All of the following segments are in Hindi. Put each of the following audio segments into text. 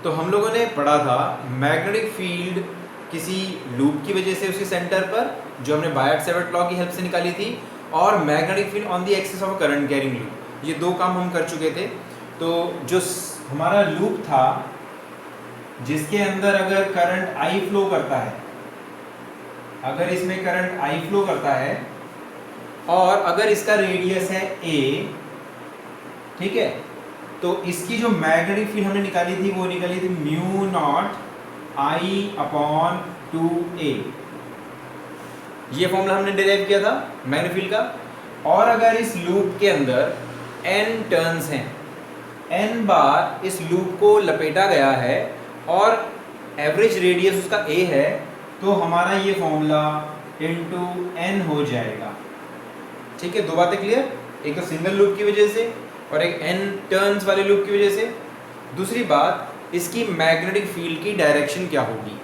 तो हम लोगों ने पढ़ा था मैग्नेटिक फील्ड किसी लूप की वजह से उसके सेंटर पर, जो हमने बायट-सेवर्ट लॉ की हेल्प से निकाली थी, और magnetic field on the axis of current carrying loop. ये दो काम हम कर चुके थे। तो जो हमारा लूप था जिसके अंदर अगर करंट आई फ्लो करता है, अगर इसमें करंट आई फ्लो करता है और अगर इसका रेडियस है a, ठीक है, तो इसकी जो मैग्नेटिक फील्ड हमने निकाली थी वो निकाली थी mu naught I upon 2a। ये फॉर्मूला हमने डिराइव किया था मैग्नेटिक फील्ड का। और अगर इस लूप के अंदर n टर्न्स हैं, n बार इस लूप को लपेटा गया है और एवरेज रेडियस उसका a है, तो हमारा ये फॉर्मूला इनटू n हो जाएगा। ठीक है, दो बातें क्लियर, एक तो सिंगल लूप की वजह से और एक n टर्न्स वाले लूप की वजह से। दूसरी बात, इसकी मैग्नेटिक फील्ड की डायरेक्शन क्या होगी।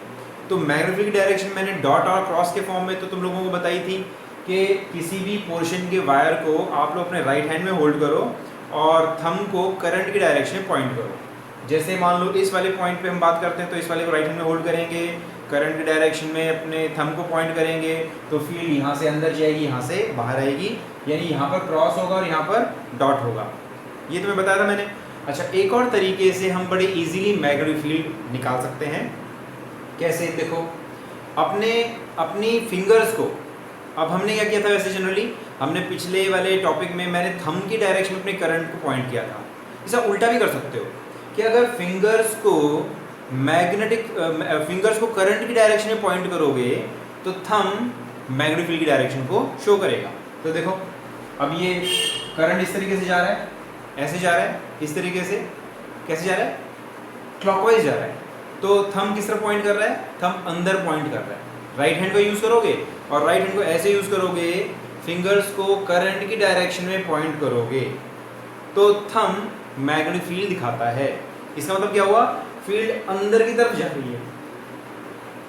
तो मैग्नेटिक फील्ड की डायरेक्शन मैंने डॉट और क्रॉस के फॉर्म में तो तुम लोगों को बताई थी कि किसी भी पोर्शन के वायर को आप लोग अपने राइट हैंड में होल्ड करो और थंब को करंट की डायरेक्शन में पॉइंट करो। जैसे मान लो इस वाले पॉइंट पे हम बात करते हैं, तो इस वाले को राइट हैंड में होल्ड करेंगे, करंट की डायरेक्शन में अपने थंब को पॉइंट करेंगे, तो फील्ड यहाँ से अंदर जाएगी, यहाँ से बाहर आएगी, यानी यहाँ पर क्रॉस होगा और यहाँ पर डॉट होगा। ये तुम्हें बताया था मैंने। अच्छा, एक और तरीके से हम बड़े इजीली मैग्नेटिक फील्ड निकाल सकते हैं। कैसे, देखो, अपनी फिंगर्स को, अब हमने क्या किया था, वैसे जनरली हमने पिछले वाले टॉपिक में मैंने थंब की डायरेक्शन में अपने करंट को पॉइंट किया था। इसे उल्टा भी कर सकते हो कि अगर फिंगर्स को करंट की डायरेक्शन में पॉइंट करोगे तो थंब मैग्नेटिक फील्ड की डायरेक्शन को शो करेगा। तो देखो, अब ये करंट इस तरीके से जा रहा है, ऐसे जा रहा है, इस तरीके से, कैसे जा रहा है, क्लॉकवाइज जा रहा है। तो थंब किस तरफ पॉइंट कर रहा है, थंब अंदर पॉइंट कर रहा है। राइट हैंड को यूज़ करोगे और राइट हैंड को ऐसे यूज़ करोगे, फिंगर्स को करंट की डायरेक्शन में पॉइंट करोगे तो थंब मैग्नेटिक फील्ड दिखाता है। इसका मतलब क्या हुआ, फील्ड अंदर की तरफ जा रही है,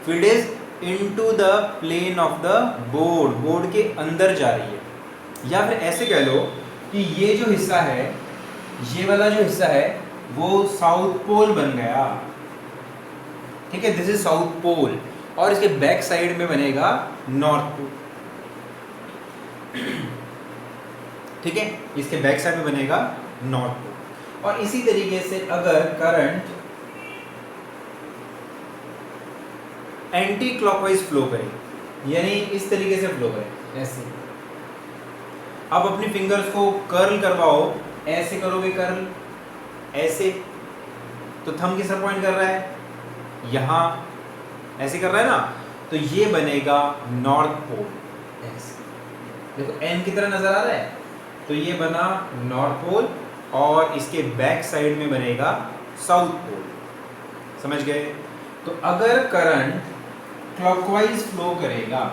field is into the plane of the board, board के अंदर जा रही है। या फिर ऐसे कह लो कि ये जो हिस्सा है, ये वाला जो हिस्सा है वो साउथ पोल बन गया। ठीक है, दिस इज साउथ पोल और इसके बैक साइड में बनेगा नॉर्थ पोल। ठीक है, इसके बैक साइड में बनेगा नॉर्थ पोल। और इसी तरीके से अगर करंट एंटी क्लॉकवाइज फ्लो करे, यानी इस तरीके से फ्लो करे, ऐसे, अब अपनी फिंगर्स को कर्ल करवाओ, ऐसे करोगे कर्ल, ऐसे, तो थंब किस तरफ पॉइंट कर रहा है, यहाँ, ऐसे कर रहा है ना, तो ये बनेगा नॉर्थ पोल। ऐसे देखो, एन की तरह नजर आ रहा है, तो ये बना नॉर्थ पोल और इसके बैक साइड में बनेगा साउथ पोल। समझ गए। तो अगर करंट क्लॉकवाइज फ्लो करेगा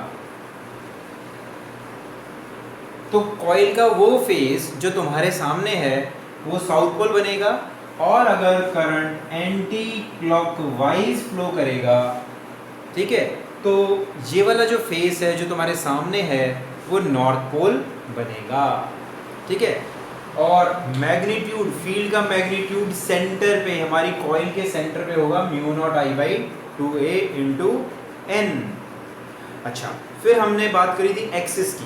तो कॉइल का वो फेस जो तुम्हारे सामने है वो साउथ पोल बनेगा, और अगर करंट एंटी क्लॉकवाइज फ्लो करेगा, ठीक है, तो ये वाला जो फेस है जो तुम्हारे सामने है वो नॉर्थ पोल बनेगा। ठीक है, और मैग्नीट्यूड, फील्ड का मैग्नीट्यूड सेंटर पे, हमारी कॉइल के सेंटर पे होगा mu naught I by 2a into n। अच्छा, फिर हमने बात करी थी एक्सिस की।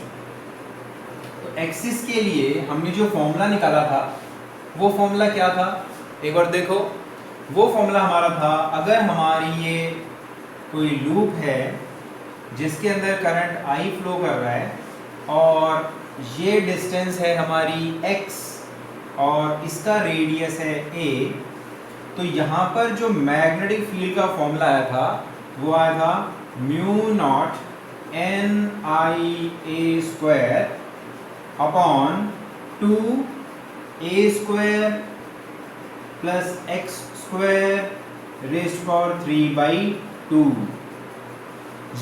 तो एक्सिस के लिए हमने जो फॉर्मूला निकाला था वो फॉर्मूला क्या था, एक बार देखो। वो फॉर्मूला हमारा था, अगर हमारी ये कोई लूप है जिसके अंदर करंट I फ्लो कर रहा है और ये डिस्टेंस है हमारी x और इसका रेडियस है a, तो यहाँ पर जो मैग्नेटिक फील्ड का फॉर्मूला आया था वो आया था mu naught NIA square upon 2a square plus x square raised power 3/2।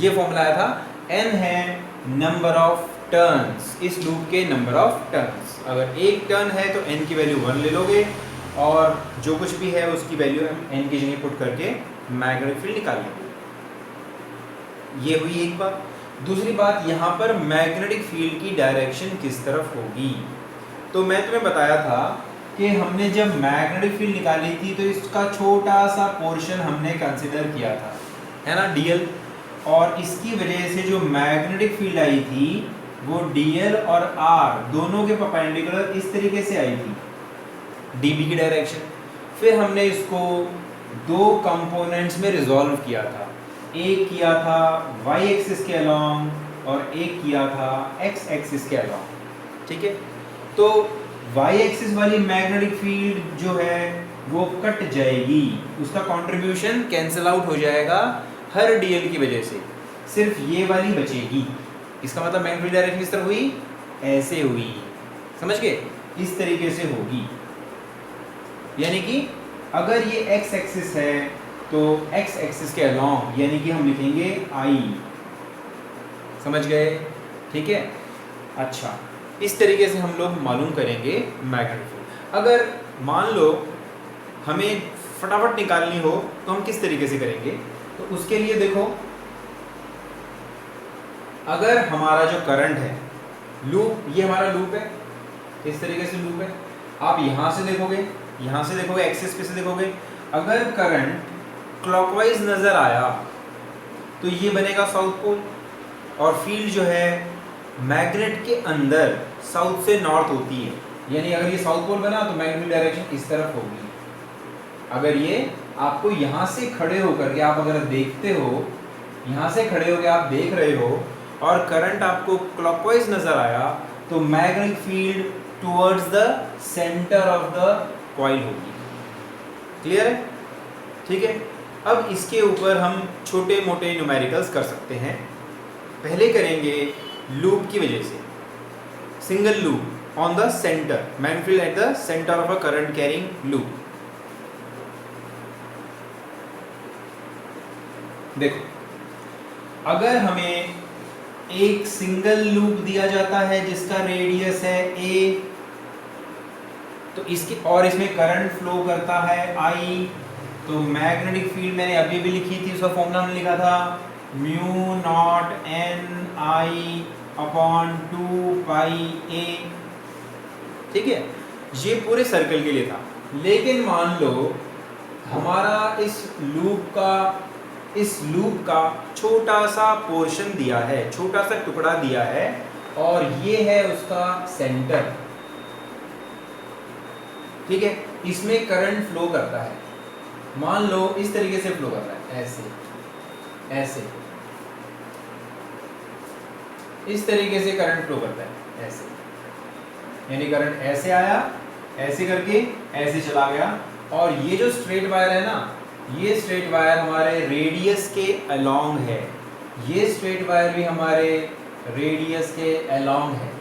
ये फॉर्मूला आया था। n है नंबर ऑफ टर्न्स, इस लूप के नंबर ऑफ टर्न्स। अगर एक टर्न है तो n की वैल्यू 1 ले लोगे और जो कुछ भी है उसकी वैल्यू हम n की जगह पुट करके मैग्नेटिक फील्ड निकाल लेंगे। ये हुई एक बात। दूसरी बात, यहाँ पर मैग्नेटिक फील्ड की डायरेक्शन किस तरफ होगी। तो मैं तुम्हें बताया था कि हमने जब मैग्नेटिक फील्ड निकाली थी तो इसका छोटा सा पोर्शन हमने कंसिडर किया था, है ना, डीएल, और इसकी वजह से जो मैग्नेटिक फील्ड आई थी वो डीएल और आर दोनों के परपेंडिकुलर इस तरीके से आई थी, डीबी की डायरेक्शन। फिर हमने इसको दो कंपोनेंट्स में रिजॉल्व किया था, एक किया था वाई एक्सिस के अलोंग और एक किया था एक्स एक्सिस के अलोंग, ठीक है। तो वाई एक्सिस वाली मैग्नेटिक फील्ड जो है वो कट जाएगी, उसका कंट्रीब्यूशन कैंसिल आउट हो जाएगा हर डीएल की वजह से, सिर्फ ये वाली बचेगी। इसका मतलब मैग्नेटिक फील्ड डायरेक्शन किस तरह हुई, ऐसे हुई, समझ गए, इस तरीके से होगी। यानी कि अगर ये एक्स एक्सिस है तो एक्स एक्सिस के अलोंग यानी कि हम लिखेंगे आई, समझ गए, ठीक है। अच्छा, इस तरीके से हम लोग मालूम करेंगे मैग्नेटिक फील्ड। अगर मान लो हमें फटाफट निकालनी हो तो हम किस तरीके से करेंगे, तो उसके लिए देखो, अगर हमारा जो करंट है, लूप, ये हमारा लूप है, इस तरीके से लूप है, आप यहाँ से देखोगे, यहाँ से देखोगे, एक्सिस पे से देखोगे, अगर करंट क्लॉकवाइज नज़र आया तो ये बनेगा साउथ पोल, और फील्ड जो है मैग्नेट के अंदर साउथ से नॉर्थ होती है, यानी अगर ये साउथ पोल बना तो मैग्नेटिक डायरेक्शन इस तरफ होगी। अगर ये आपको यहाँ से खड़े होकर के आप अगर देखते हो, यहाँ से खड़े होकर आप देख रहे हो और करंट आपको क्लॉकवाइज नजर आया तो magnetic field towards the centre of the coil होगी। क्लियर है, ठीक है। अब इसके ऊपर हम छोटे मोटे न्यूमेरिकल्स कर सकते हैं। पहले करेंगे लूप की वजह से, single loop on the centre, magnetic field at the centre of a current carrying loop. देखो, अगर हमें एक सिंगल लूप दिया जाता है जिसका रेडियस है a, तो इसकी और इसमें करंट फ्लो करता है I, तो मैग्नेटिक फील्ड मैंने अभी भी लिखी थी, उसका फॉर्मूला हमने लिखा था mu naught N I upon 2 pi a, ठीक है। ये पूरे सर्कल के लिए था। लेकिन मान लो हमारा इस लूप का छोटा सा पोर्शन दिया है, छोटा सा टुकड़ा दिया है, और ये है उसका सेंटर, ठीक है। इसमें करंट फ्लो करता है, मान लो इस तरीके से फ्लो कर रहा है, ऐसे ऐसे, इस तरीके से करंट फ्लो करता है, ऐसे, यानी करंट ऐसे आया, ऐसे करके ऐसे चला गया, और ये जो स्ट्रेट वायर है ना, ये स्ट्रेट वायर हमारे रेडियस के अलोंग है, ये स्ट्रेट वायर भी हमारे रेडियस के अलोंग है।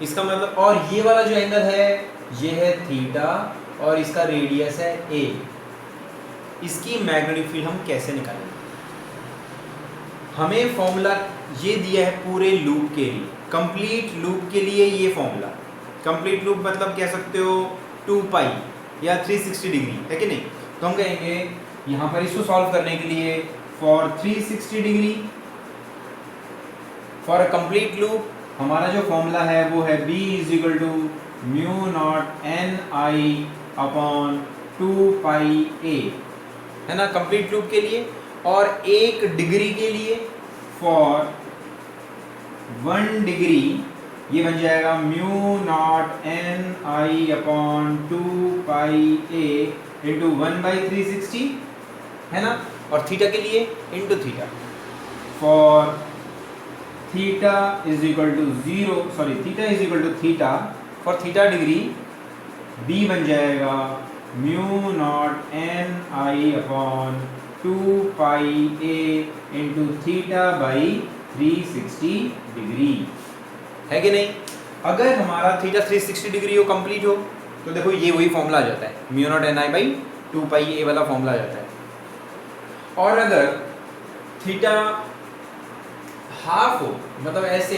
इसका मतलब, और ये वाला जो एंगल है ये है थीटा, और इसका रेडियस है a। इसकी मैग्नेटिक फील्ड हम कैसे निकालेंगे? हमें फॉर्मूला ये दिया है पूरे लूप के लिए, कंप्लीट लूप के लिए ये फॉर्मूला। कंप्लीट लूप मतलब कह सकते हो 2 पाई या 360 डिग्री, है कि नहीं। तो हम कहेंगे यहाँ पर इसको सॉल्व करने के लिए for 360 degree for a complete loop हमारा जो फॉर्मूला है वो है b is equal to mu naught N I upon 2 pi a, है ना, कंप्लीट लूप के लिए। और 1 डिग्री के लिए फॉर 1 डिग्री ये बन जाएगा mu naught N I upon 2 pi a into 1/360, है ना। और थीटा के लिए into theta, for theta is equal to 0, sorry theta is equal to theta, for theta degree b बन जाएगा mu naught N I upon 2 pi a into theta by 360 degree, है कि नहीं। अगर हमारा थीटा 360 डिग्री हो, कंप्लीट हो, तो देखो ये वही फॉर्मूला आ जाता है, mu naught N I by 2 pi a वाला फॉर्मूला आ जाता है। और अगर थीटा हाफ हो, मतलब ऐसे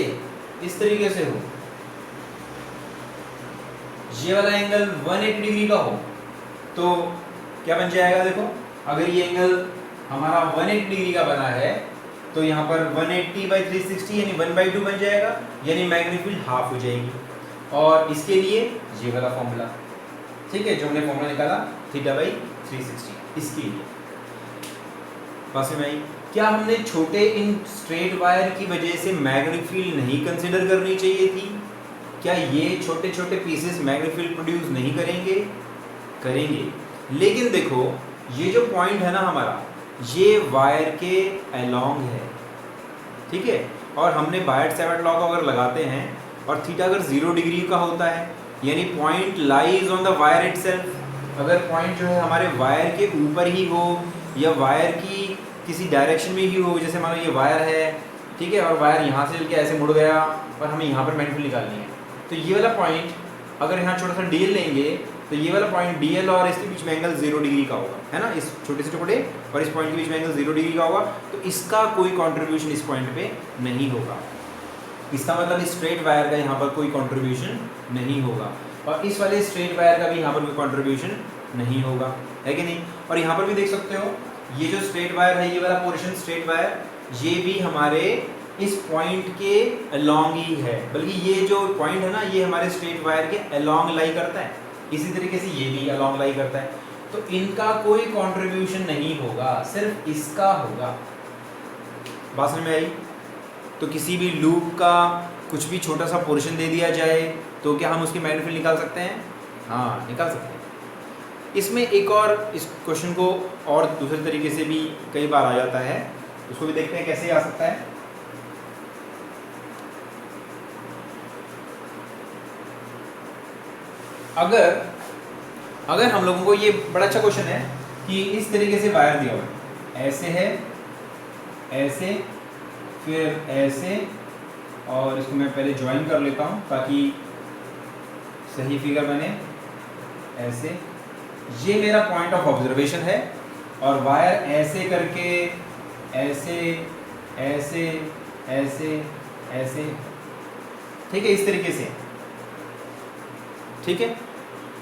इस तरीके से हो, ये वाला एंगल 180 डिग्री का हो, तो क्या बन जाएगा, देखो अगर ये एंगल हमारा 180 डिग्री का बना है तो यहाँ पर 180/360 यानी 1/2 बन जाएगा, यानी मैग्नेटिक फील्ड हाफ हो जाएगी। और इसके लिए ये वाला फॉर्मूला, ठीक है, जो हमने फॉर्मूला निकाला θ/360 इसके लिए। पास में आई, क्या हमने छोटे इन स्ट्रेट वायर की वजह से मैग्नेटिक फील्ड नहीं कंसिडर करनी चाहिए थी? क्या ये छोटे छोटे पीसेस मैग्नेटिक फील्ड प्रोड्यूस नहीं करेंगे? करेंगे, लेकिन देखो ये जो पॉइंट है ना हमारा, ये वायर के अलोंग है, ठीक है, और हमने बायट-सैवर्ट लॉ को अगर लगाते हैं और थीटा अगर 0 डिग्री का होता है, यानी point lies on the wire itself, अगर पॉइंट जो है हमारे वायर के ऊपर ही हो या वायर की किसी डायरेक्शन में ही हो, जैसे मान लो ये वायर है, ठीक है, और वायर यहाँ से चल के ऐसे मुड़ गया और हमें यहाँ पर मैग्नेटिक फील्ड निकालनी है, तो ये वाला पॉइंट अगर यहाँ छोटा सा डीएल लेंगे तो ये वाला पॉइंट डीएल और इसके बीच में एंगल 0 डिग्री का होगा, है ना, इस छोटे से टुकड़े और इस पॉइंट के बीच में एंगल 0 डिग्री का होगा, तो इसका कोई कंट्रीब्यूशन इस पॉइंट पे नहीं होगा। इसका मतलब इस स्ट्रेट वायर का यहाँ पर कोई कंट्रीब्यूशन नहीं होगा और इस वाले स्ट्रेट वायर का भी यहाँ पर कोई कंट्रीब्यूशन नहीं होगा, है कि नहीं। और यहाँ पर भी देख सकते हो ये जो स्ट्रेट वायर है, ये वाला पोर्शन स्ट्रेट वायर, ये भी हमारे इस पॉइंट के अलोंग ही है, बल्कि ये जो पॉइंट है ना ये हमारे स्ट्रेट वायर के अलोंग लाई करता है, इसी तरीके से ये भी अलोंग लाई करता है, तो इनका कोई कंट्रीब्यूशन नहीं होगा, सिर्फ इसका होगा। बात समझ में आई? तो किसी भी लूप का कुछ भी छोटा सा पोर्शन दे दिया जाए तो क्या हम उसकी मैग्नेटिक फील्ड निकाल सकते हैं? हाँ, निकाल सकते हैं। इसमें एक और इस क्वेश्चन को और दूसरे तरीके से भी कई बार आ जाता है, उसको भी देखते हैं कैसे आ सकता है। अगर हम लोगों को ये बड़ा अच्छा क्वेश्चन है कि इस तरीके से वायर दिया हुआ है, ऐसे है, ऐसे, फिर ऐसे, और इसको मैं पहले ज्वाइन कर लेता हूँ ताकि सही फिगर बने, ऐसे, ये मेरा पॉइंट ऑफ ऑब्जर्वेशन है, और वायर ऐसे करके ऐसे ऐसे ऐसे ऐसे, ठीक है, इस तरीके से, ठीक है।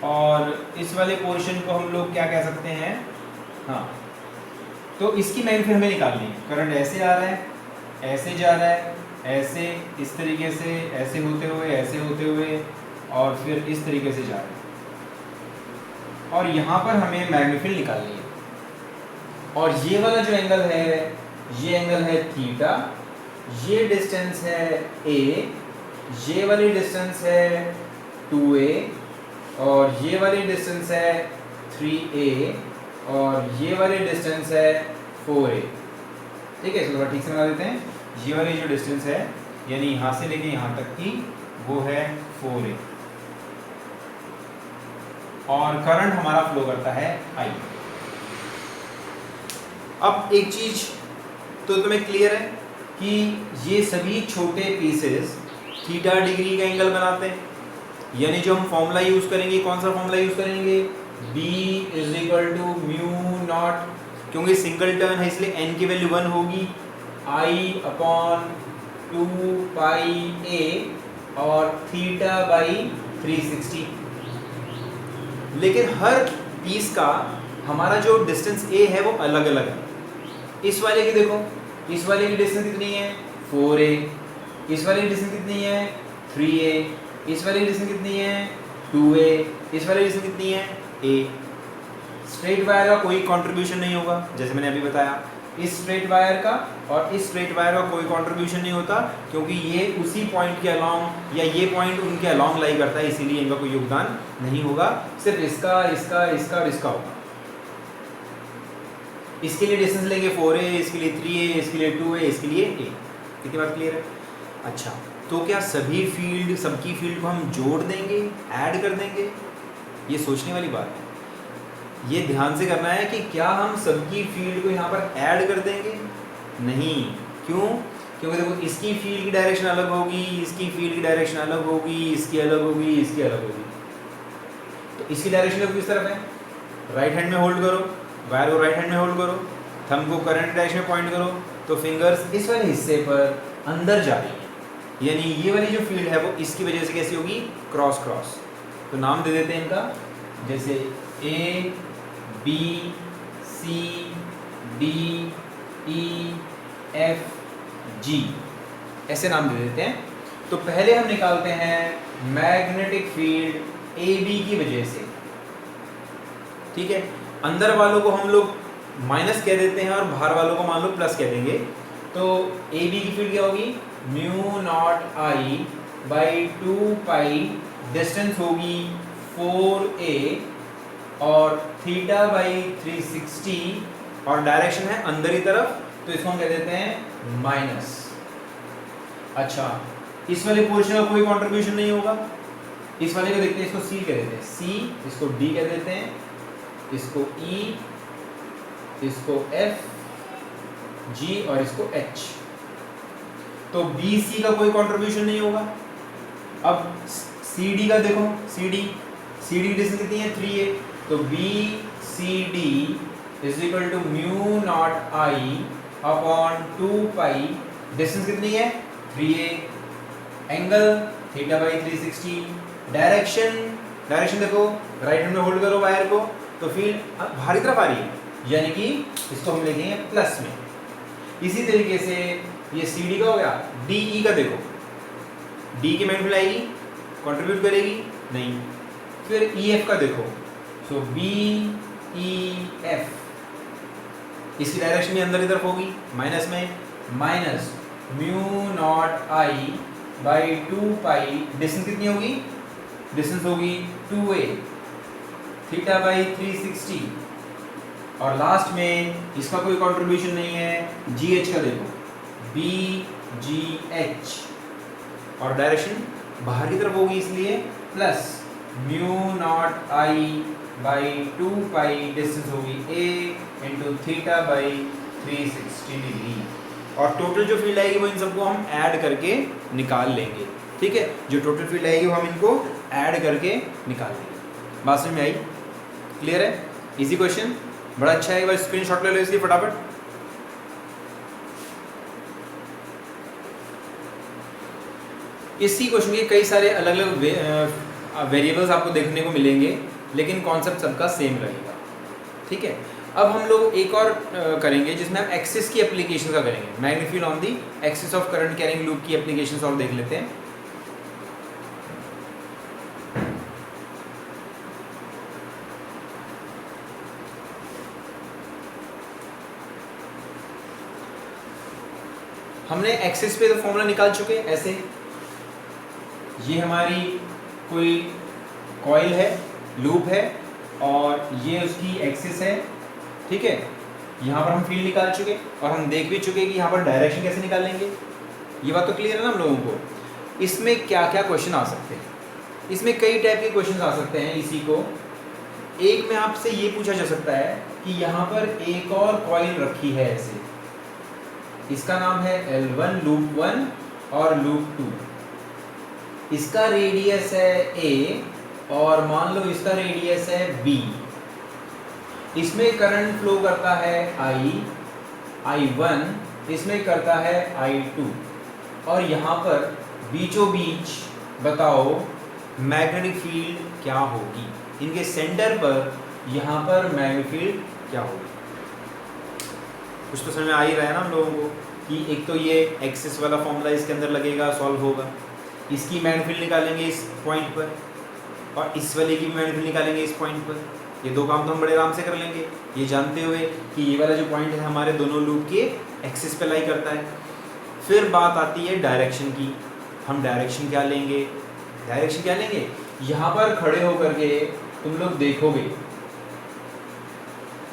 और इस वाले पोर्शन को हम लोग क्या कह सकते हैं? हाँ, तो इसकी मैग्नेटिक फील्ड हमें निकालनी है। करंट ऐसे आ रहा है, ऐसे जा रहा है, ऐसे, इस तरीके से, ऐसे होते हुए, ऐसे होते हुए, और फिर इस तरीके से जा रहा है, और यहाँ पर हमें मैग्नेटिक फील्ड निकालनी है। और ये वाला जो एंगल है, ये एंगल है थीटा, ये डिस्टेंस है a, ये वाली डिस्टेंस है 2a, और ये वाली डिस्टेंस है 3a, और ये वाली डिस्टेंस है 4a, ठीक है। इसको थोड़ा ठीक से बना देते हैं। ये वाली जो डिस्टेंस है, यानी यहाँ से लेके यहाँ तक की, वो है 4a, और करंट हमारा फ्लो करता है I। अब एक चीज तो तुम्हें क्लियर है कि ये सभी छोटे पीसेस थीटा डिग्री का एंगल बनाते हैं, यानी जो हम फॉर्मूला यूज करेंगे, कौन सा फॉर्मूला यूज करेंगे? B = μ0, क्योंकि सिंगल टर्न है इसलिए n की वैल्यू 1 होगी, I/2πa और θ/360। लेकिन हर पीस का हमारा जो डिस्टेंस a है वो अलग अलग है। इस वाले की देखो, इस वाले की डिस्टेंस कितनी है? 4a, इस वाले की डिस्टेंस कितनी है? 3a, इस वाले की डिस्टेंस कितनी है? 2a, इस वाले की डिस्टेंस कितनी है? a। स्ट्रेट वायर का कोई कंट्रीब्यूशन नहीं होगा, जैसे मैंने अभी बताया, इस स्ट्रेट वायर का और इस स्ट्रेट वायर का कोई कंट्रीब्यूशन नहीं होता, क्योंकि ये उसी पॉइंट के अलोंग, या ये पॉइंट उनके अलोंग लाई करता है, इसीलिए इनका कोई योगदान नहीं होगा, सिर्फ इसका, इसका, इसका और इसका होगा। इसके लिए डिस्टेंस लेंगे 4a, इसके लिए 3a, इसके लिए 2a, इसके लिए a। कितनी बात क्लियर है? अच्छा, तो क्या सभी फील्ड, सबकी फील्ड को हम जोड़ देंगे, ऐड कर देंगे? ये सोचने वाली बात है। ये ध्यान से करना है कि क्या हम सबकी फील्ड को यहाँ पर ऐड कर देंगे? नहीं। क्यों? क्योंकि देखो, इसकी फील्ड की डायरेक्शन अलग होगी, इसकी फील्ड की डायरेक्शन अलग होगी, इसकी अलग होगी, इसकी अलग होगी। तो इसकी डायरेक्शन किस तरफ है? राइट हैंड में होल्ड करो, वायर को राइट हैंड में होल्ड करो, थंब को करंट डायरेक्शन में पॉइंट करो, तो फिंगर्स इस वाले हिस्से पर अंदर जा रही है, यानी ये वाली जो फील्ड है वो इसकी वजह से कैसी होगी? Cross cross. तो नाम दे देते हैं इनका, जैसे A, B, C, D, E, F, G, ऐसे नाम दे देते हैं। तो पहले हम निकालते हैं मैग्नेटिक फील्ड ए बी की वजह से, ठीक है। अंदर वालों को हम लोग माइनस कह देते हैं और बाहर वालों को मान लो प्लस कह देंगे। तो ए बी की फील्ड क्या होगी, mu naught I by 2 pi, distance होगी 4a और थीटा बाई 360 और डायरेक्शन है अंदर की तरफ, तो इसको हम कह देते हैं माइनस। अच्छा, इस वाले पोर्शन का कोई कंट्रीब्यूशन नहीं होगा, इस वाले को देखते हैं, इसको सी कह देते हैं, सी, इसको डी कह देते हैं, इसको ई, इसको एफ, जी और इसको एच। तो बी सी का कोई कंट्रीब्यूशन नहीं होगा। अब सी डी का देखो, सी डी की डिस्टेंस कितनी है, 3a, तो B C D is equal to mu naught I upon 2 pi, distance कितनी है 3a, angle theta by 360, direction देखो, राइट हैंड में होल्ड करो वायर को, तो फील्ड बाहरी तरफ आ रही है, यानी कि इसको हम लिखेंगे प्लस में। इसी तरीके से ये सी डी का हो गया। डी ई का देखो, डी की मैग्नीट्यूड आएगी, कंट्रीब्यूट करेगी नहीं। फिर ई एफ का देखो, सो बी ई एफ, इसकी डायरेक्शन भी अंदर की तरफ होगी, माइनस में, minus mu naught I by 2 pi, distance कितनी होगी, डिस्टेंस होगी 2a, थीटा बाई 360 और लास्ट में इसका कोई कंट्रीब्यूशन नहीं है। जी एच का देखो, बी जी एच और डायरेक्शन बाहर की तरफ होगी, इसलिए plus mu naught I by 2 pi, distance होगी a into theta by 360 degree. और टोटल जो फील्ड आएगी वो इन सबको हम ऐड करके निकाल लेंगे, ठीक है। जो टोटल फील्ड आएगी वो हम इनको ऐड करके निकाल लेंगे। बात समझ में आई, क्लियर है, इजी क्वेश्चन, बड़ा अच्छा है। एक बार स्क्रीनशॉट ले लो इसलिए फटाफट। इसी क्वेश्चन के कई सारे अलग अलग वेरिएबल्स आपको देखने को मिलेंगे, लेकिन कॉन्सेप्ट सबका सेम रहेगा, ठीक है। अब हम लोग एक और करेंगे जिसमें हम एक्सिस की एप्लीकेशन का करेंगे, magnetic field on the axis of current carrying loop की एप्लीकेशंस और देख लेते हैं। हमने एक्सिस पे तो फॉर्मूला निकाल चुके हैं ऐसे, ये हमारी कोई कॉइल है, लूप है और ये उसकी एक्सिस है, ठीक है। यहाँ पर हम फील्ड निकाल चुके और हम देख भी चुके कि यहाँ पर डायरेक्शन कैसे निकालेंगे, ये बात तो क्लियर है ना हम लोगों को। इसमें क्या क्या क्वेश्चन आ सकते हैं, इसमें कई टाइप के क्वेश्चन आ सकते हैं। इसी को एक में आपसे ये पूछा जा सकता है कि यहाँ पर एक और कॉइल रखी है ऐसे, इसका नाम है L1 लूप 1 और लूप 2, इसका रेडियस है a और मान लो इसका रेडियस है b। इसमें करंट फ्लो करता है I1, इसमें करता है I2 और यहाँ पर बीचों बीच बताओ मैग्नेटिक फील्ड क्या होगी, इनके सेंटर पर यहाँ पर मैग्नेटिक फील्ड क्या होगी। कुछ तो समझ में आ ही रहा है ना हम लोगों को कि एक तो ये एक्सिस वाला फॉर्मूला इसके अंदर लगेगा, सॉल्व होगा, इसकी मैग्नेटिक फील्ड निकालेंगे इस पॉइंट पर और इस वाले की भी मैग्नेटिक फील्ड निकालेंगे इस पॉइंट पर। ये दो काम तो हम बड़े आराम से कर लेंगे, ये जानते हुए कि ये वाला जो पॉइंट है हमारे दोनों लूप के एक्सिस पे लाई करता है। फिर बात आती है डायरेक्शन की, हम डायरेक्शन क्या लेंगे, यहाँ पर खड़े होकर के तुम लोग देखोगे,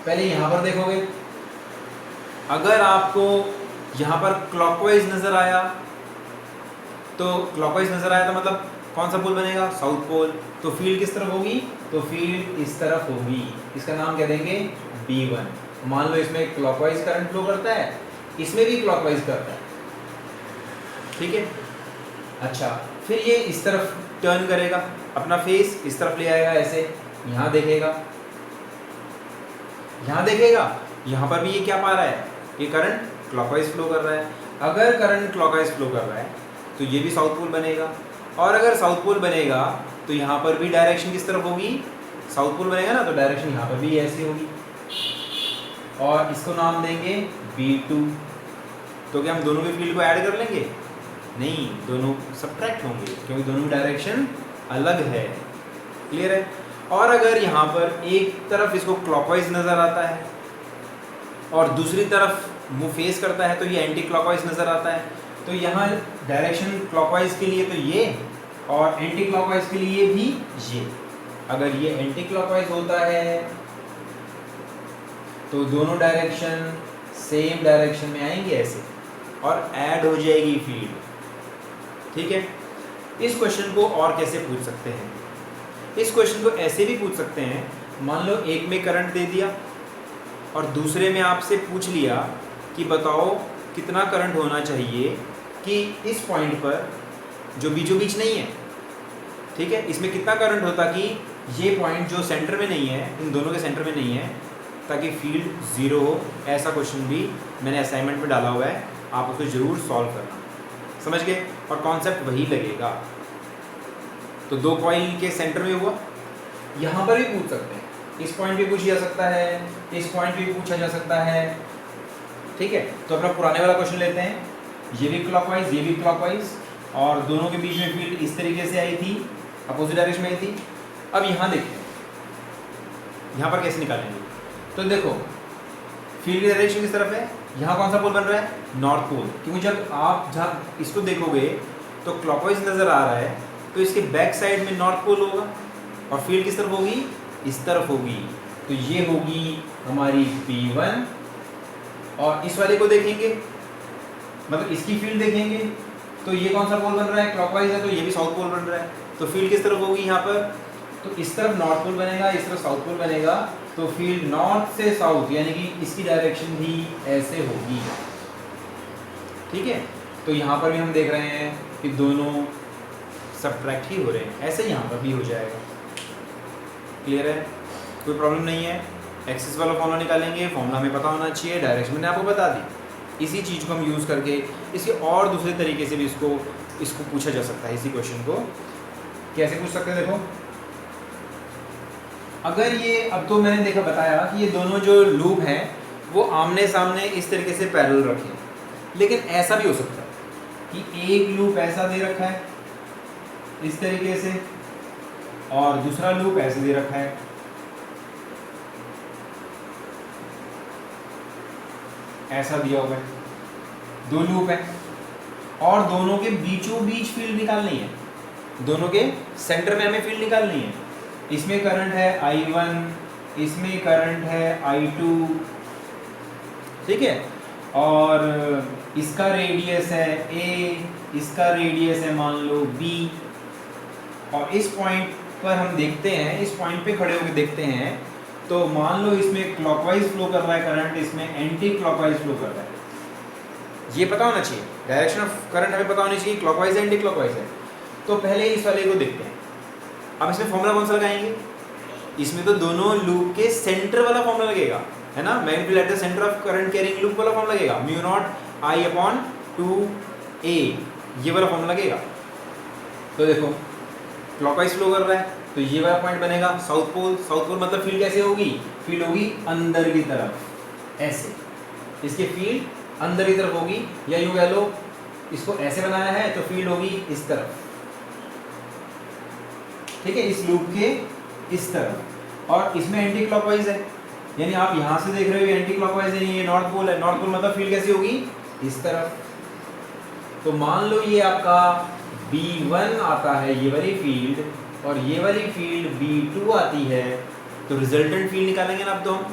पहले यहाँ पर देखोगे, अगर आपको यहाँ पर क्लॉकवाइज नजर आया तो मतलब कौन सा पोल बनेगा, साउथ पोल। तो फील्ड किस तरफ होगी, तो फील्ड इस तरफ होगी, इसका नाम कह देंगे B1। मान लो इसमें क्लॉकवाइज करंट फ्लो करता है, इसमें भी क्लॉकवाइज करता है, ठीक है। अच्छा, फिर ये इस तरफ टर्न करेगा, अपना फेस इस तरफ ले आएगा, ऐसे यहाँ देखेगा, यहाँ पर भी ये क्या पा रहा है, ये करंट क्लॉकवाइज फ्लो कर रहा है। अगर करंट क्लॉकवाइज फ्लो कर रहा है तो ये भी साउथ पोल बनेगा, और अगर साउथ पोल बनेगा तो यहाँ पर भी डायरेक्शन किस तरफ होगी, साउथ पोल बनेगा ना, तो डायरेक्शन यहाँ पर भी ऐसी होगी और इसको नाम देंगे B2। तो क्या हम दोनों के फील्ड को ऐड कर लेंगे, नहीं, दोनों सब्ट्रैक्ट होंगे क्योंकि दोनों की डायरेक्शन अलग है। क्लियर है? और अगर यहाँ पर एक तरफ इसको क्लॉकवाइज नज़र आता है और दूसरी तरफ मुंह फेस करता है तो ये एंटी क्लॉकवाइज नज़र आता है। तो यहाँ डायरेक्शन क्लॉकवाइज के लिए तो ये, और एंटी क्लॉकवाइज के लिए भी ये। अगर ये एंटी क्लॉकवाइज होता है तो दोनों डायरेक्शन सेम डायरेक्शन में आएंगे ऐसे, और ऐड हो जाएगी फील्ड। ठीक है? इस क्वेश्चन को और कैसे पूछ सकते हैं? इस क्वेश्चन को ऐसे भी पूछ सकते हैं, मान लो एक में करंट दे दिया और दूसरे में आपसे पूछ लिया कि बताओ कितना करंट होना चाहिए कि इस पॉइंट पर जो बीचों बीच नहीं है, ठीक है, इसमें कितना करंट होता कि ये पॉइंट जो सेंटर में नहीं है, इन दोनों के सेंटर में नहीं है, ताकि फील्ड ज़ीरो हो। ऐसा क्वेश्चन भी मैंने असाइनमेंट में डाला हुआ है, आप उसको ज़रूर सॉल्व करना। समझ गए? और कॉन्सेप्ट वही लगेगा। तो दो कॉइल के सेंटर में हुआ, यहाँ पर भी पूछ सकते हैं, इस पॉइंट पे पूछा जा सकता है, इस पॉइंट पे भी पूछा जा सकता है। ठीक है? तो अपना पुराने वाला क्वेश्चन लेते हैं, ये भी क्लॉकवाइज, ये भी क्लॉकवाइज, और दोनों के बीच में फील्ड इस तरीके से आई थी, अपोजिट डायरेक्शन में आई थी। अब यहाँ देखते हैं यहाँ पर कैसे निकालेंगे। तो देखो फील्ड की डायरेक्शन किस तरफ है, यहाँ कौन सा पोल बन रहा है, नॉर्थ पोल, क्योंकि जब आप जहाँ इसको देखोगे तो क्लॉकवाइज नज़र आ रहा है, तो इसके बैक साइड में नॉर्थ पोल होगा, और फील्ड किस तरफ होगी, इस तरफ होगी। तो ये होगी हमारी P1, और इस वाले को देखेंगे, मतलब इसकी फील्ड देखेंगे, तो ये कौन सा पोल बन रहा है, क्लॉकवाइज है, तो ये भी साउथ पोल बन रहा है। तो फील्ड किस तरफ होगी यहाँ पर, तो इस तरफ नॉर्थ पोल बनेगा, इस तरफ साउथ पोल बनेगा, तो फील्ड नॉर्थ से साउथ, यानी कि इसकी डायरेक्शन भी ऐसे होगी। ठीक है? तो यहाँ पर भी हम देख रहे हैं कि दोनों सब्ट्रैक्ट ही हो रहे हैं, ऐसे यहाँ पर भी हो जाएगा। क्लियर है? कोई प्रॉब्लम नहीं है। एक्सिस वाला फॉर्मूला निकालेंगे, फॉर्मूला हमें पता होना चाहिए, डायरेक्शन मैंने आपको बता दी। इसी चीज़ को हम यूज़ करके इसके और दूसरे तरीके से भी इसको पूछा जा सकता है। इसी क्वेश्चन को कैसे पूछ सकते हैं, देखो अगर ये, अब तो मैंने देखा बताया कि ये दोनों जो लूप हैं वो आमने सामने इस तरीके से पैरेलल रखें, लेकिन ऐसा भी हो सकता है कि एक लूप ऐसा दे रखा है इस तरीके से, और दूसरा लूप ऐसे दे रखा है। ऐसा दिया हुआ है, दो लूप है, और दोनों के बीचों बीच फील्ड निकालनी है, दोनों के सेंटर में हमें फील्ड निकालनी है। इसमें करंट है I1, इसमें करंट है I2, ठीक है, और इसका रेडियस है A, इसका रेडियस है मान लो B, और इस पॉइंट पर हम देखते हैं, इस पॉइंट पे खड़े होकर देखते हैं, तो मान लो इसमें क्लॉकवाइज फ्लो कर रहा है करंट, इसमें एंटी क्लॉकवाइज फ्लो कर रहा है। ये पता होना चाहिए, डायरेक्शन ऑफ करंट हमें पता होनी चाहिए, क्लॉकवाइज है एंटी क्लॉकवाइज है। तो पहले इस वाले को देखते हैं। अब इसमें फॉर्मूला कौन सा लगाएंगे, इसमें तो दोनों लूप के सेंटर वाला फॉर्मूला लगेगा, है ना, magnetic field at the centre of current carrying loop वाला फॉर्मूला लगेगा, म्यू नॉट I/2A, ये वाला फॉर्मूला लगेगा। तो देखो क्लॉकवाइज फ्लो कर रहा है, तो ये वाला पॉइंट बनेगा साउथ पोल। साउथ पोल मतलब फील्ड कैसे होगी, फील्ड होगी अंदर की तरफ, ऐसे, इसके फील्ड अंदर की तरफ होगी, या यूं कह लो इसको ऐसे बनाया है तो फील्ड होगी इस तरफ, ठीक है, इस लूप के इस तरफ, और इसमें एंटी क्लॉकवाइज है, यानी आप यहाँ से देख रहे हो एंटी क्लॉकवाइज है, ये नॉर्थ पोल है, नॉर्थ पोल मतलब फील्ड कैसी होगी, इस तरफ। तो मान लो ये आपका B1 आता है, ये वाली फील्ड, और ये वाली फील्ड B2 आती है, तो रिजल्टेंट फील्ड निकालेंगे ना अब तो हम।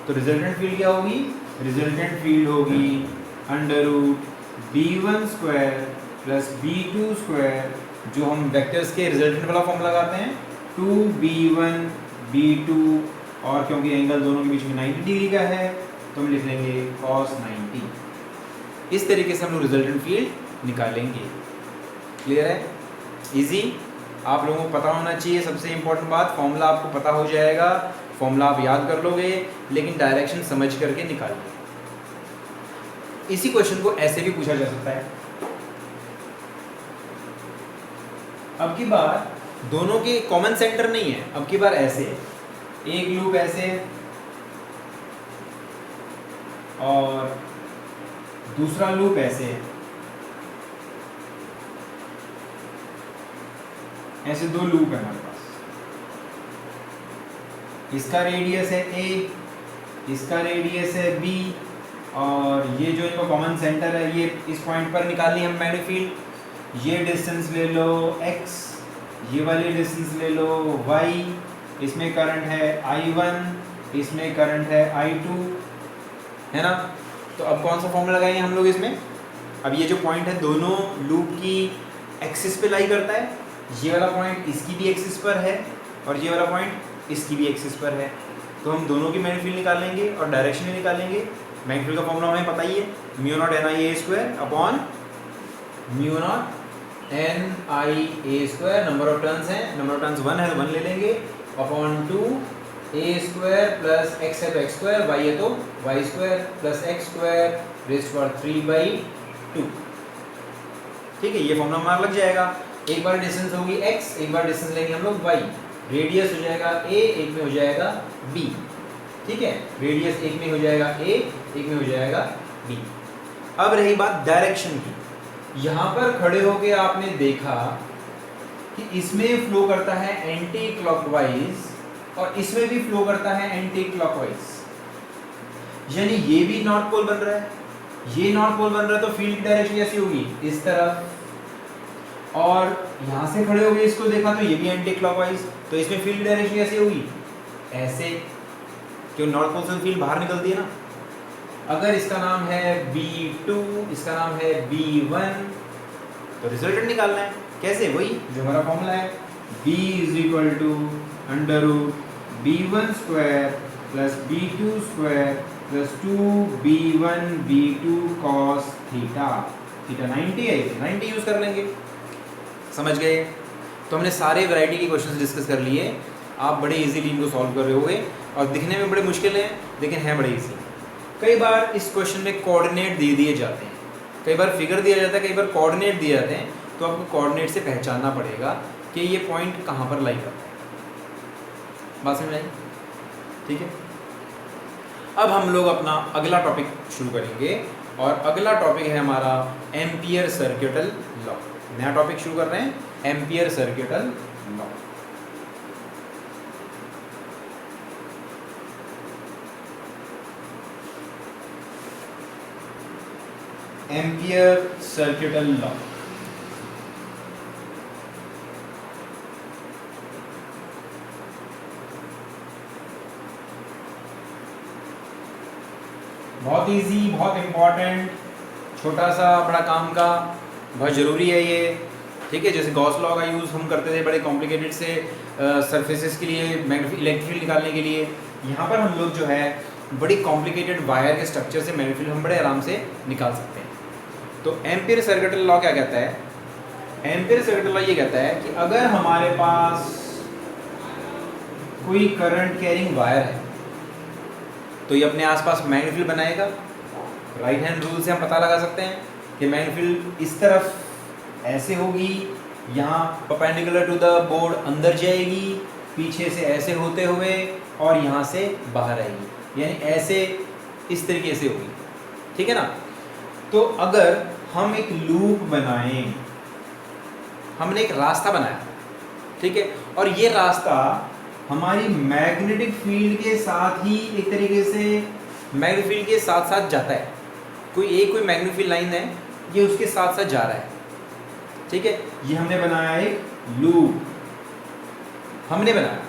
तो रिजल्टेंट फील्ड क्या होगी, रिजल्टेंट फील्ड होगी √B1² प्लस B2², जो हम वेक्टर्स के रिजल्टेंट वाला फॉर्म लगाते हैं, 2B1 B2, और क्योंकि एंगल दोनों के बीच में 90 डिग्री का है तो हम लिख लेंगे cos 90। इस तरीके से हम लोग रिजल्टेंट फील्ड निकालेंगे। क्लियर है? इजी, आप लोगों को पता होना चाहिए। सबसे इम्पोर्टेंट बात, फॉर्मूला आपको पता हो जाएगा, फॉर्मूला आप याद कर लोगे, लेकिन डायरेक्शन समझ करके निकालिए। इसी क्वेश्चन को ऐसे भी पूछा जा सकता है। अब की बार दोनों के कॉमन सेंटर नहीं है, अब की बार ऐसे है, एक लूप ऐसे है और दूसरा लूप ऐसे है, ऐसे दो लूप है हमारे पास, इसका रेडियस है a, इसका रेडियस है b, और ये जो इनका कॉमन सेंटर है ये इस पॉइंट पर निकाल ली हम मैग्नेटिक फील्ड। ये डिस्टेंस ले लो x, ये वाली डिस्टेंस ले लो y, इसमें करंट है I1, इसमें करंट है I2, है ना। तो अब कौन सा फॉर्मूला लगाएंगे हम लोग इसमें? अब ये जो पॉइंट है दोनों लूप की एक्सिस पे लाई करता है, ये वाला पॉइंट इसकी भी एक्सिस पर है और ये वाला पॉइंट इसकी भी एक्सिस पर है। तो हम दोनों की मैग्नेटिक फील्ड निकालेंगे और डायरेक्शन भी निकालेंगे। मैग्नेटिक फील्ड का फॉर्मूला हमें पता ही है, mu naught N I a square upon mu naught N I a square. Number of turns हैं, नंबर ऑफ टर्न्स 1 है तो 1 ले लेंगे, upon 2 a square plus x है तो एक्स स्क्वायर, वाई है तो y square plus x square raised power 3/2। ठीक है, ये फॉर्मूला हमारा लग जाएगा। एक बार डिस्टेंस होगी x, एक बार डिस्टेंस लेंगे हम लोग y, रेडियस हो जाएगा a, एक में हो जाएगा b। ठीक है, रेडियस एक में हो जाएगा a, एक में हो जाएगा b। अब रही बात डायरेक्शन की, यहाँ पर खड़े होके आपने देखा कि इसमें फ्लो करता है एंटी क्लॉकवाइज और इसमें भी फ्लो करता है एंटी क्लॉकवाइज, यानी ये भी नॉर्थ पोल बन रहा है, ये नॉर्थ पोल बन रहा है, तो फील्ड की डायरेक्शन कैसी होगी? इस तरफ। और यहाँ से खड़े हो गए, इसको देखा तो ये भी एंटी क्लॉकवाइज, तो इसमें फील्ड की डायरेक्शन कैसी होगी? ऐसे, क्यों नॉर्थ पोल से फील्ड बाहर निकलती है ना। अगर इसका नाम है B2, इसका नाम है B1, तो रिजल्टेंट निकालना है। कैसे? वही जो हमारा फॉर्मूला है, B = √B1² plus B2² plus 2B1 B2 cos theta. Theta 90 है, 90 यूज कर लेंगे। समझ गए? तो हमने सारे वैरायटी के क्वेश्चंस डिस्कस कर लिए। आप बड़े इजीली इनको सॉल्व कर रहे होगे और दिखने में बड़े मुश्किल हैं लेकिन हैं बड़े इजी। कई बार इस क्वेश्चन में कोऑर्डिनेट दे दिए जाते हैं, कई बार फिगर दिया जाता है, कई बार कोऑर्डिनेट दिए जाते हैं, तो आपको कोऑर्डिनेट से पहचानना पड़ेगा कि ये पॉइंट कहाँ पर लाई करता है। बात समझ आई? ठीक है, अब हम लोग अपना अगला टॉपिक शुरू करेंगे और अगला टॉपिक है हमारा एम्पियर सर्किटल लॉ। नया टॉपिक शुरू कर रहे हैं, ampere circuital law. Ampere circuital law. बहुत इजी, बहुत इम्पॉर्टेंट, छोटा सा बड़ा काम का, बहुत ज़रूरी है ये। ठीक है, जैसे गॉस लॉ का यूज़ हम करते थे बड़े कॉम्प्लिकेटेड से सरफेसेस के लिए, इलेक्ट्रिक फील्ड निकालने के लिए। यहाँ पर हम लोग जो है बड़ी कॉम्प्लिकेटेड वायर के स्ट्रक्चर से मैग्नेटिक फील्ड हम बड़े आराम से निकाल सकते हैं। तो एम्पियर सर्किटल लॉ क्या कहता है? एम्पियर सर्किटल लॉ ये कहता है कि अगर हमारे पास कोई करंट कैरिंग वायर है तो ये अपने आसपास मैग्नेटिक फील्ड बनाएगा। राइट हैंड रूल से हम पता लगा सकते हैं कि मैग्नेटिक फील्ड इस तरफ ऐसे होगी, यहाँ परपेंडिकुलर टू द बोर्ड अंदर जाएगी, पीछे से ऐसे होते हुए और यहाँ से बाहर आएगी, यानी ऐसे इस तरीके से होगी। ठीक है ना। तो अगर हम एक लूप बनाएं, हमने एक रास्ता बनाया, ठीक है, और ये रास्ता हमारी मैग्नेटिक फील्ड के साथ ही एक तरीके से मैग्नेटिक फील्ड के साथ साथ जाता है। कोई मैग्नेटिक फील्ड लाइन है, ये उसके साथ साथ जा रहा है। ठीक है, ये हमने बनाया एक लूप, हमने बनाया,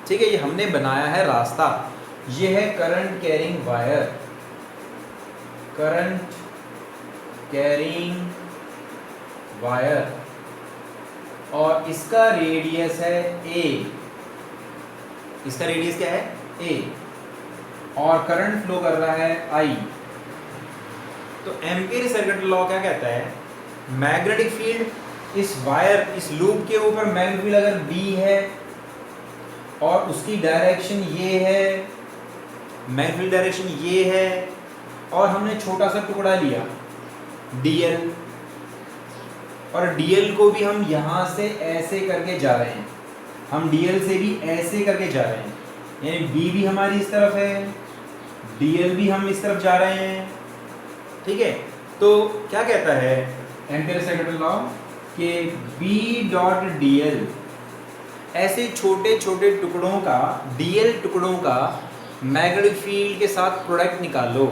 ठीक है, ये हमने बनाया है रास्ता। ये है current carrying wire, current carrying wire, और इसका रेडियस है a। इसका रेडियस क्या है? a, और करंट फ्लो कर रहा है I। तो एम्पियर सर्किटल लॉ क्या कहता है? मैग्नेटिक फील्ड इस वायर, इस लूप के ऊपर मैग्नेटिक फील्ड अगर B है और उसकी डायरेक्शन ये है, मैग्नेटिक फील्ड डायरेक्शन ये है, और हमने छोटा सा टुकड़ा लिया dl, और dl को भी हम यहाँ से ऐसे करके जा रहे हैं, हम dl से भी ऐसे करके जा रहे हैं, यानी b भी हमारी इस तरफ है, dl भी हम इस तरफ जा रहे हैं। ठीक है, तो क्या कहता है एम्पियर सर्किटल लॉ कि B डॉट dl ऐसे छोटे छोटे टुकड़ों का, डीएल टुकड़ों का मैग्नेटिक फील्ड के साथ प्रोडक्ट निकालो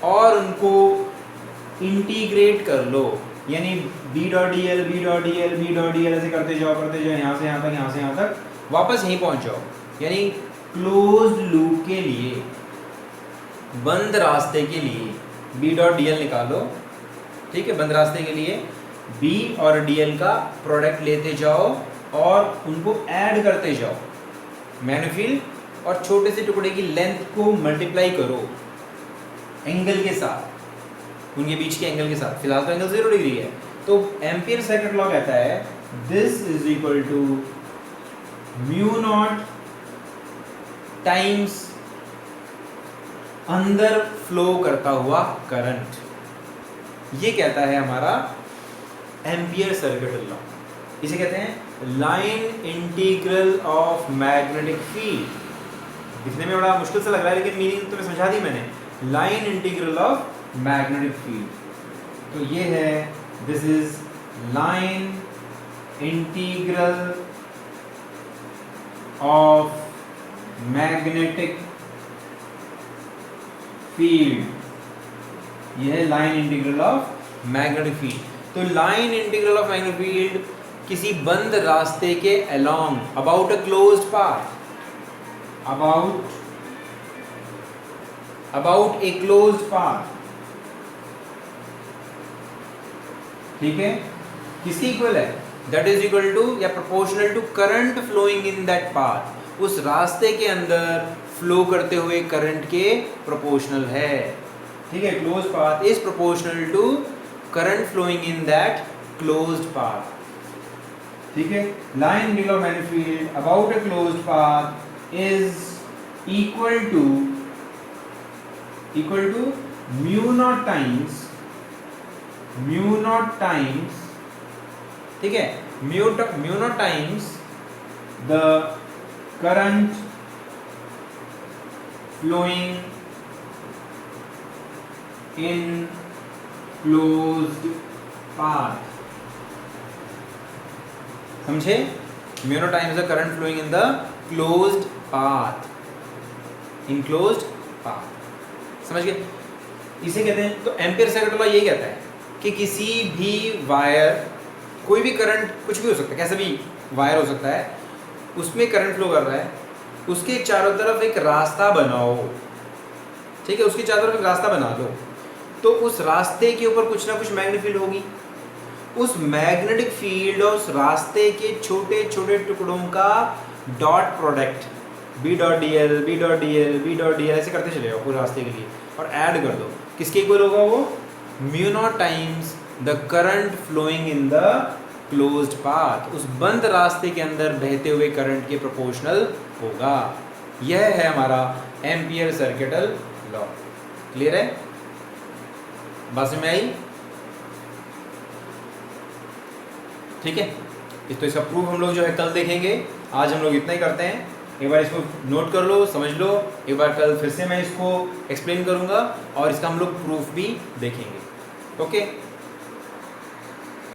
और उनको इंटीग्रेट कर लो, यानी B dot D L B dot D L B dot D L ऐसे करते जाओ यहाँ से यहाँ तक, यहाँ से यहाँ तक, वापस यहीं पहुँच जाओ। यानी क्लोज्ड लूप के लिए, बंद रास्ते के लिए बी डॉट डी एल निकालो, ठीक है। बंद रास्ते के लिए बी और डी एल का प्रोडक्ट लेते जाओ और उनको ऐड करते जाओ मैग्नेटिक फील्ड, और छोटे से टुकड़े की लेंथ को मल्टीप्लाई करो एंगल के साथ, उनके बीच के एंगल के साथ। फिलहाल तो एंगल 0 डिग्री है, तो एम्पियर सर्किट लॉ कहता है this is equal to mu naught times अंदर फ्लो करता हुआ करंट। ये कहता है हमारा एम्पियर सर्किट लॉ। इसे कहते हैं line integral of magnetic field. दिखने में बड़ा मुश्किल सा लग रहा है, लेकिन मीनिंग तुम्हें समझा दी मैंने। Line integral of magnetic field, तो ये है, this is line integral of magnetic field. यह है line integral of magnetic field. तो line integral of magnetic field किसी बंद रास्ते के along, about a closed path, about a closed path, ठीक है, किसी इक्वल है, दैट इज इक्वल टू या proportional to current flowing in that path. उस रास्ते के अंदर फ्लो करते हुए करंट के प्रोपोर्शनल है, ठीक है। Closed path is proportional to current flowing in that closed path, ठीक है। Line integral of magnetic field about a closed path is equal to mu naught times, ठीक है, mu naught times the current flowing in closed path. समझे? Mu naught times the current flowing in the closed path, in closed path. समझ गए? इसे कहते हैं, तो एम्पियर सर्किट लॉ यही कहता है कि किसी भी वायर, कोई भी करंट, कुछ भी हो सकता है, कैसा भी वायर हो सकता है, उसमें करंट फ्लो कर रहा है, उसके चारों तरफ एक रास्ता बनाओ, ठीक है, उसके चारों तरफ एक रास्ता बना दो, तो उस रास्ते के ऊपर कुछ ना कुछ मैग्नेटिक फील्ड होगी। उस मैग्नेटिक फील्ड और उस रास्ते के छोटे छोटे टुकड़ों का dot product B dot D L B dot D L B dot D L ऐसे करते चले जाओ पूरे रास्ते के लिए, और ऐड कर दो। किसके इक्वल होगा वो? Mu naught times the current flowing in the closed path. उस बंद रास्ते के अंदर बहते हुए करंट के प्रोपोर्शनल होगा। यह है हमारा एम्पियर सर्किटल लॉ। क्लियर है? बात में आई? ठीक है, तो इसका प्रूफ हम लोग जो है कल देखेंगे। आज हम लोग इतना ही करते हैं। एक बार इसको नोट कर लो, समझ लो। एक बार कल फिर से मैं इसको एक्सप्लेन करूंगा और इसका हम लोग प्रूफ भी देखेंगे। ओके।